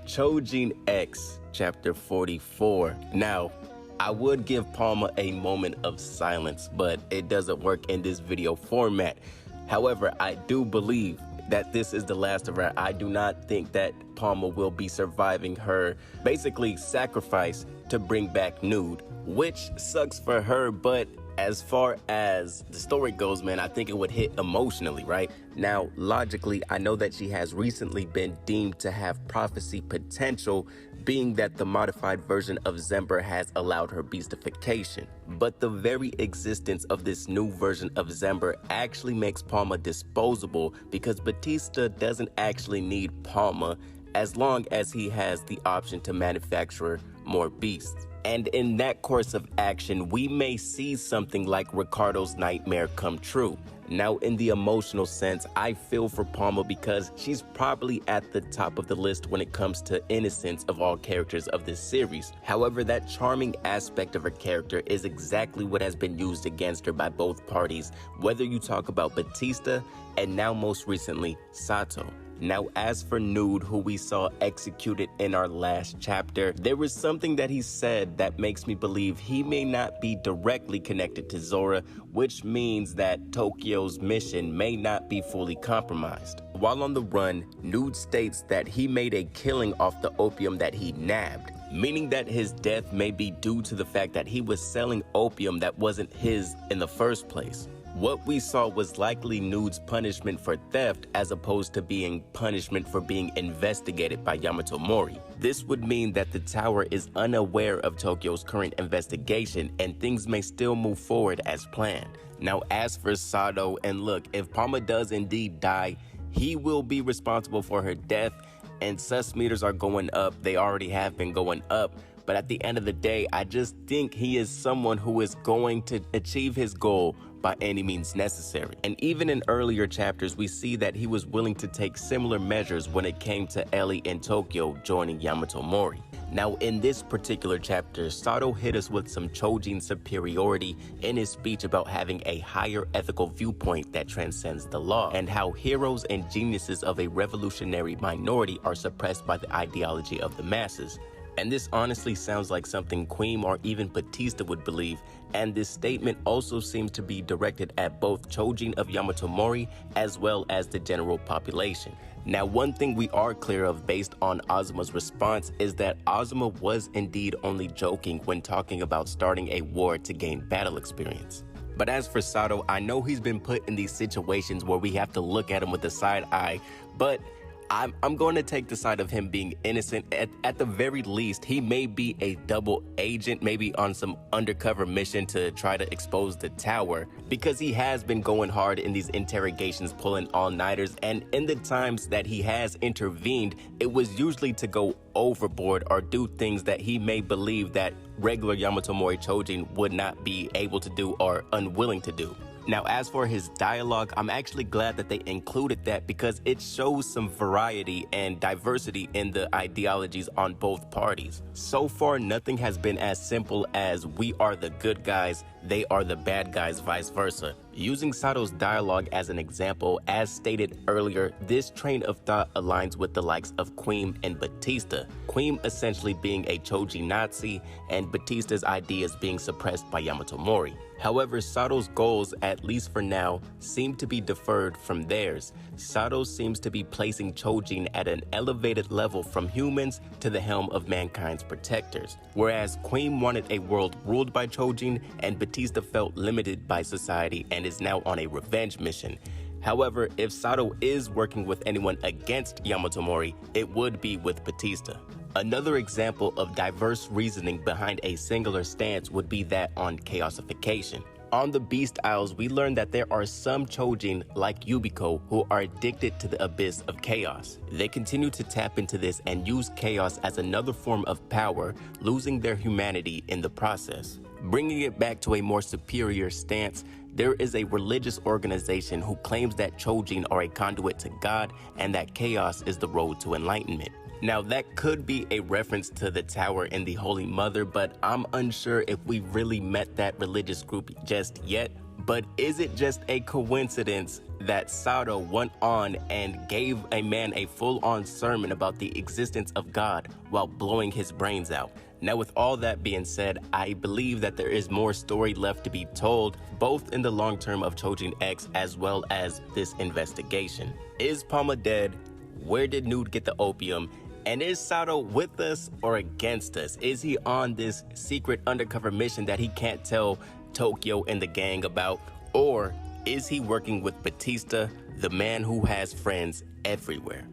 Choujin X Chapter 44. Now, I would give Palma a moment of silence, but it doesn't work in this video format. However, I do believe that this is the last of her. I do not think that Palma will be surviving her basically sacrifice to bring back Nude, which sucks for her, but as far as the story goes, man, I think it would hit emotionally, right? Now, logically, I know that she has recently been deemed to have prophecy potential, being that the modified version of Zember has allowed her beastification. But the very existence of this new version of Zember actually makes Palma disposable, because Batista doesn't actually need Palma as long as he has the option to manufacture more beasts. And in that course of action, we may see something like Ricardo's nightmare come true. Now, in the emotional sense, I feel for Palma because she's probably at the top of the list when it comes to innocence of all characters of this series. However, that charming aspect of her character is exactly what has been used against her by both parties, whether you talk about Batista and now most recently, Sato. Now, as for Nude, who we saw executed in our last chapter, there was something that he said that makes me believe he may not be directly connected to Zora, which means that Tokio's mission may not be fully compromised. While on the run, Nude states that he made a killing off the opium that he nabbed, meaning that his death may be due to the fact that he was selling opium that wasn't his in the first place. What we saw was likely Nude's punishment for theft as opposed to being punishment for being investigated by Yamato Mori. This would mean that the tower is unaware of Tokio's current investigation and things may still move forward as planned. Now, as for Sato, and look, if Palma does indeed die, he will be responsible for her death, and sus meters are going up. They already have been going up. But at the end of the day, I just think he is someone who is going to achieve his goal by any means necessary. And even in earlier chapters, we see that he was willing to take similar measures when it came to Ellie and Tokio joining Yamato Mori. Now, in this particular chapter, Sato hit us with some Choujin superiority in his speech about having a higher ethical viewpoint that transcends the law, and how heroes and geniuses of a revolutionary minority are suppressed by the ideology of the masses. And this honestly sounds like something Queen or even Batista would believe, and this statement also seems to be directed at both Choujin of Yamato Mori as well as the general population. Now, one thing we are clear of based on Azuma's response is that Azuma was indeed only joking when talking about starting a war to gain battle experience. But as for Sato, I know he's been put in these situations where we have to look at him with a side eye, but I'm going to take the side of him being innocent. At the very least, he may be a double agent, maybe on some undercover mission to try to expose the tower, because he has been going hard in these interrogations, pulling all-nighters, and in the times that he has intervened, it was usually to go overboard or do things that he may believe that regular Yamato Mori Choujin would not be able to do or unwilling to do. Now, as for his dialogue, I'm actually glad that they included that because it shows some variety and diversity in the ideologies on both parties. So far, nothing has been as simple as we are the good guys, they are the bad guys, vice versa. Using Sato's dialogue as an example, as stated earlier, this train of thought aligns with the likes of Queen and Batista. Queen essentially being a Choujin Nazi and Batista's ideas being suppressed by Yamato Mori. However, Sato's goals, at least for now, seem to be deferred from theirs. Sato seems to be placing Choujin at an elevated level from humans to the helm of mankind's protectors, whereas Queen wanted a world ruled by Choujin and Batista felt limited by society and is now on a revenge mission. However, if Sato is working with anyone against Yamato Mori, it would be with Batista. Another example of diverse reasoning behind a singular stance would be that on chaosification. On the Beast Isles, we learned that there are some Choujin, like Yubiko, who are addicted to the abyss of chaos. They continue to tap into this and use chaos as another form of power, losing their humanity in the process. Bringing it back to a more superior stance, there is a religious organization who claims that Choujin are a conduit to God and that chaos is the road to enlightenment. Now, that could be a reference to the tower in the Holy Mother, but I'm unsure if we really met that religious group just yet. But is it just a coincidence, that Sato went on and gave a man a full-on sermon about the existence of God while blowing his brains out. Now, with all that being said, I believe that there is more story left to be told, both in the long term of Choujin X as well as this investigation. Is Palma dead? Where did Nude get the opium? And is Sato with us or against us? Is he on this secret undercover mission that he can't tell Tokyo and the gang about? Or is he working with Batista, the man who has friends everywhere?